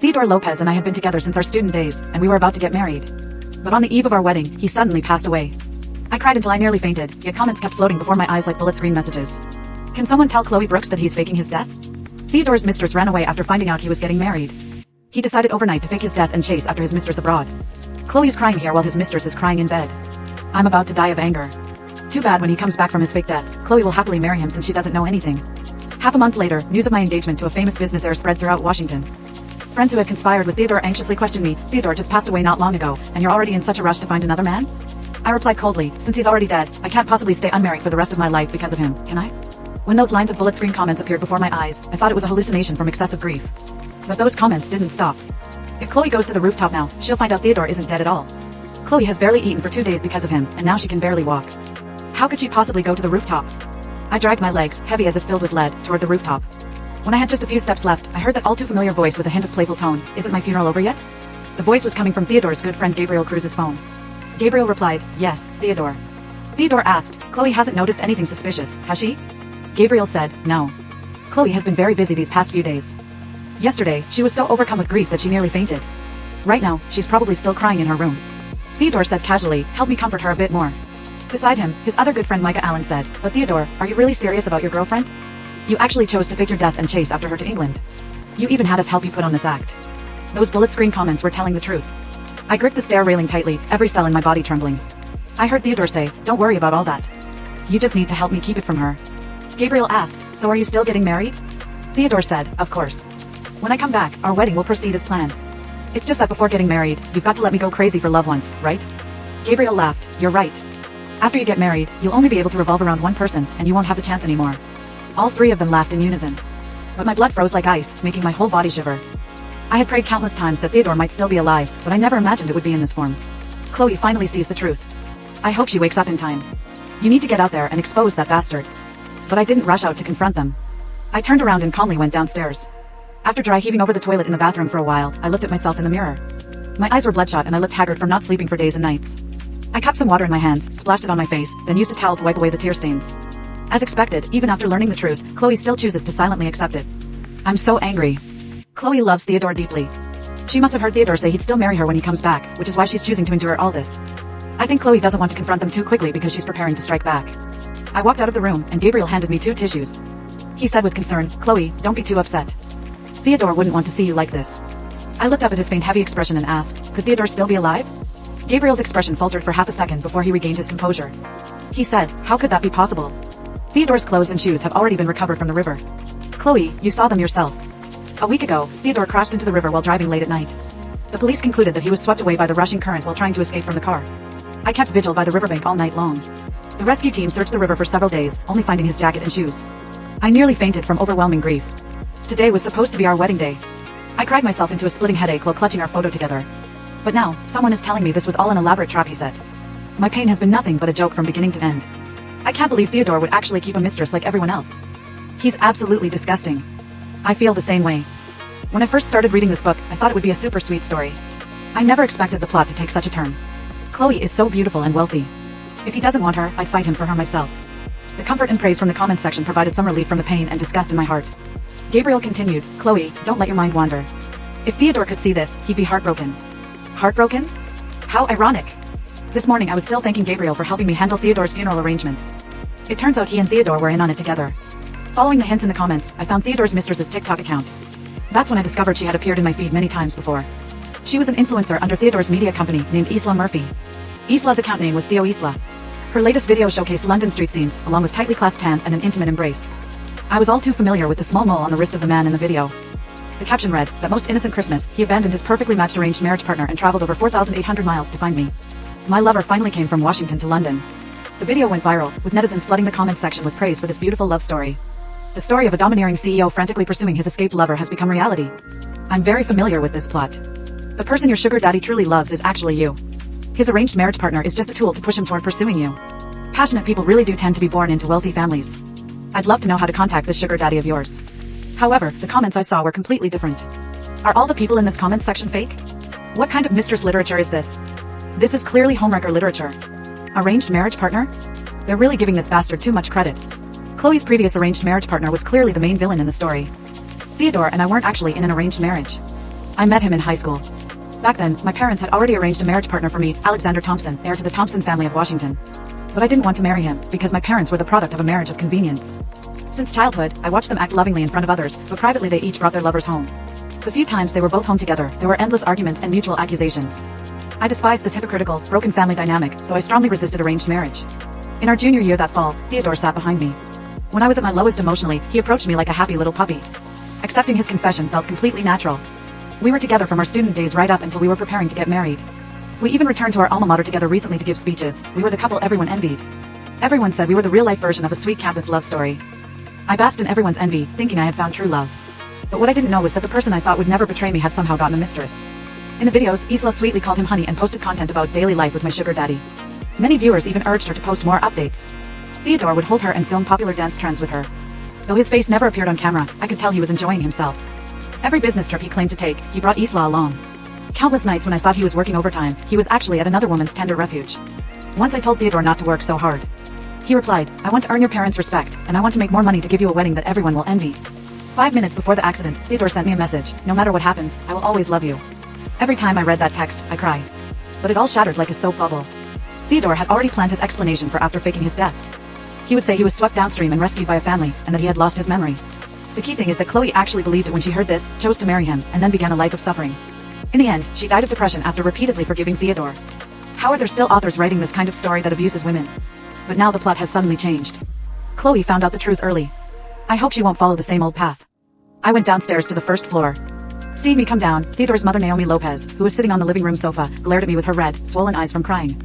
Theodore Lopez and I had been together since our student days, and we were about to get married. But on the eve of our wedding, he suddenly passed away. I cried until I nearly fainted, yet comments kept floating before my eyes like bullet screen messages. Can someone tell Chloe Brooks that he's faking his death? Theodore's mistress ran away after finding out he was getting married. He decided overnight to fake his death and chase after his mistress abroad. Chloe's crying here while his mistress is crying in bed. I'm about to die of anger. Too bad when he comes back from his fake death, Chloe will happily marry him since she doesn't know anything. Half a month later, news of my engagement to a famous business heir spread throughout Washington. Friends who had conspired with Theodore anxiously questioned me, "Theodore just passed away not long ago, and you're already in such a rush to find another man?" I replied coldly, "Since he's already dead, I can't possibly stay unmarried for the rest of my life because of him, can I?" When those lines of bullet screen comments appeared before my eyes, I thought it was a hallucination from excessive grief. But those comments didn't stop. If Chloe goes to the rooftop now, she'll find out Theodore isn't dead at all. Chloe has barely eaten for 2 days because of him, and now she can barely walk. How could she possibly go to the rooftop? I dragged my legs, heavy as if filled with lead, toward the rooftop. When I had just a few steps left, I heard that all too familiar voice with a hint of playful tone, "Isn't my funeral over yet?" The voice was coming from Theodore's good friend Gabriel Cruz's phone. Gabriel replied, "Yes, Theodore." Theodore asked, "Chloe hasn't noticed anything suspicious, has she?" Gabriel said, "No. Chloe has been very busy these past few days. Yesterday, she was so overcome with grief that she nearly fainted. Right now, she's probably still crying in her room." Theodore said casually, "Help me comfort her a bit more." Beside him, his other good friend Micah Allen said, "But Theodore, are you really serious about your girlfriend? You actually chose to fake your death and chase after her to England. You even had us help you put on this act." Those bullet screen comments were telling the truth. I gripped the stair railing tightly, every cell in my body trembling. I heard Theodore say, "Don't worry about all that. You just need to help me keep it from her." Gabriel asked, "So are you still getting married?" Theodore said, "Of course. When I come back, our wedding will proceed as planned. It's just that before getting married, you've got to let me go crazy for love once, right?" Gabriel laughed, "You're right. After you get married, you'll only be able to revolve around one person, and you won't have the chance anymore." All three of them laughed in unison. But my blood froze like ice, making my whole body shiver. I had prayed countless times that Theodore might still be alive, but I never imagined it would be in this form. Chloe finally sees the truth. I hope she wakes up in time. You need to get out there and expose that bastard. But I didn't rush out to confront them. I turned around and calmly went downstairs. After dry heaving over the toilet in the bathroom for a while, I looked at myself in the mirror. My eyes were bloodshot and I looked haggard from not sleeping for days and nights. I cupped some water in my hands, splashed it on my face, then used a towel to wipe away the tear stains. As expected, even after learning the truth, Chloe still chooses to silently accept it. I'm so angry. Chloe loves Theodore deeply. She must have heard Theodore say he'd still marry her when he comes back, which is why she's choosing to endure all this. I think Chloe doesn't want to confront them too quickly because she's preparing to strike back. I walked out of the room, and Gabriel handed me 2 tissues. He said with concern, "Chloe, don't be too upset. Theodore wouldn't want to see you like this." I looked up at his faint heavy expression and asked, "Could Theodore still be alive?" Gabriel's expression faltered for half a second before he regained his composure. He said, "How could that be possible? Theodore's clothes and shoes have already been recovered from the river. Chloe, you saw them yourself. A week ago, Theodore crashed into the river while driving late at night. The police concluded that he was swept away by the rushing current while trying to escape from the car. I kept vigil by the riverbank all night long. The rescue team searched the river for several days, only finding his jacket and shoes. I nearly fainted from overwhelming grief. Today was supposed to be our wedding day. I cried myself into a splitting headache while clutching our photo together. But now, someone is telling me this was all an elaborate trap he set. My pain has been nothing but a joke from beginning to end. I can't believe Theodore would actually keep a mistress like everyone else. He's absolutely disgusting. I feel the same way. When I first started reading this book, I thought it would be a super sweet story. I never expected the plot to take such a turn. Chloe is so beautiful and wealthy. If he doesn't want her, I'd fight him for her myself. The comfort and praise from the comments section provided some relief from the pain and disgust in my heart. Gabriel continued, "Chloe, don't let your mind wander. If Theodore could see this, he'd be heartbroken." Heartbroken? How ironic. This morning I was still thanking Gabriel for helping me handle Theodore's funeral arrangements. It turns out he and Theodore were in on it together. Following the hints in the comments, I found Theodore's mistress's TikTok account. That's when I discovered she had appeared in my feed many times before. She was an influencer under Theodore's media company named Isla Murphy. Isla's account name was Theo Isla. Her latest video showcased London street scenes, along with tightly clasped hands and an intimate embrace. I was all too familiar with the small mole on the wrist of the man in the video. The caption read, "That most innocent Christmas, he abandoned his perfectly matched arranged marriage partner and traveled over 4,800 miles to find me. My lover finally came from Washington to London." The video went viral, with netizens flooding the comments section with praise for this beautiful love story. The story of a domineering CEO frantically pursuing his escaped lover has become reality. I'm very familiar with this plot. The person your sugar daddy truly loves is actually you. His arranged marriage partner is just a tool to push him toward pursuing you. Passionate people really do tend to be born into wealthy families. I'd love to know how to contact this sugar daddy of yours. However, the comments I saw were completely different. Are all the people in this comments section fake? What kind of mistress literature is this? This is clearly homewrecker literature. Arranged marriage partner? They're really giving this bastard too much credit. Chloe's previous arranged marriage partner was clearly the main villain in the story. Theodore and I weren't actually in an arranged marriage. I met him in high school. Back then, my parents had already arranged a marriage partner for me, Alexander Thompson, heir to the Thompson family of Washington. But I didn't want to marry him, because my parents were the product of a marriage of convenience. Since childhood, I watched them act lovingly in front of others, but privately they each brought their lovers home. The few times they were both home together, there were endless arguments and mutual accusations. I despised this hypocritical, broken family dynamic, so I strongly resisted arranged marriage. In our junior year that fall, Theodore sat behind me. When I was at my lowest emotionally, he approached me like a happy little puppy. Accepting his confession felt completely natural. We were together from our student days right up until we were preparing to get married. We even returned to our alma mater together recently to give speeches. We were the couple everyone envied. Everyone said we were the real-life version of a sweet campus love story. I basked in everyone's envy, thinking I had found true love. But what I didn't know was that the person I thought would never betray me had somehow gotten a mistress. In the videos, Isla sweetly called him honey and posted content about daily life with my sugar daddy. Many viewers even urged her to post more updates. Theodore would hold her and film popular dance trends with her. Though his face never appeared on camera, I could tell he was enjoying himself. Every business trip he claimed to take, he brought Isla along. Countless nights when I thought he was working overtime, he was actually at another woman's tender refuge. Once I told Theodore not to work so hard. He replied, "I want to earn your parents' respect, and I want to make more money to give you a wedding that everyone will envy." 5 minutes before the accident, Theodore sent me a message, "No matter what happens, I will always love you." Every time I read that text, I cried. But it all shattered like a soap bubble. Theodore had already planned his explanation for after faking his death. He would say he was swept downstream and rescued by a family, and that he had lost his memory. The key thing is that Chloe actually believed it when she heard this, chose to marry him, and then began a life of suffering. In the end, she died of depression after repeatedly forgiving Theodore. How are there still authors writing this kind of story that abuses women? But now the plot has suddenly changed. Chloe found out the truth early. I hope she won't follow the same old path. I went downstairs to the first floor. Seeing me come down, Theodore's mother Naomi Lopez, who was sitting on the living room sofa, glared at me with her red, swollen eyes from crying.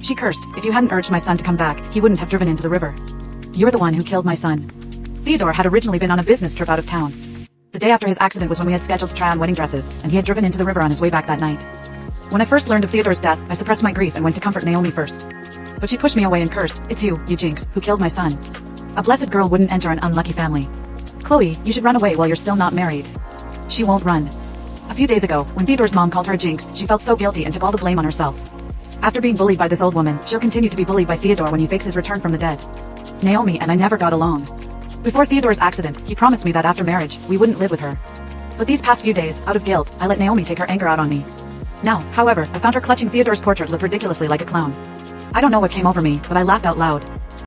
She cursed, "If you hadn't urged my son to come back, he wouldn't have driven into the river. You're the one who killed my son." Theodore had originally been on a business trip out of town. The day after his accident was when we had scheduled to try on wedding dresses, and he had driven into the river on his way back that night. When I first learned of Theodore's death, I suppressed my grief and went to comfort Naomi first. But she pushed me away and cursed, "It's you jinx, who killed my son. A blessed girl wouldn't enter an unlucky family. Chloe, you should run away while you're still not married." She won't run. A few days ago, when Theodore's mom called her a jinx, she felt so guilty and took all the blame on herself. After being bullied by this old woman, she'll continue to be bullied by Theodore when he fakes his return from the dead. Naomi and I never got along. Before Theodore's accident, he promised me that after marriage, we wouldn't live with her. But these past few days, out of guilt, I let Naomi take her anger out on me. Now, however, I found her clutching Theodore's portrait look ridiculously like a clown. I don't know what came over me, but I laughed out loud.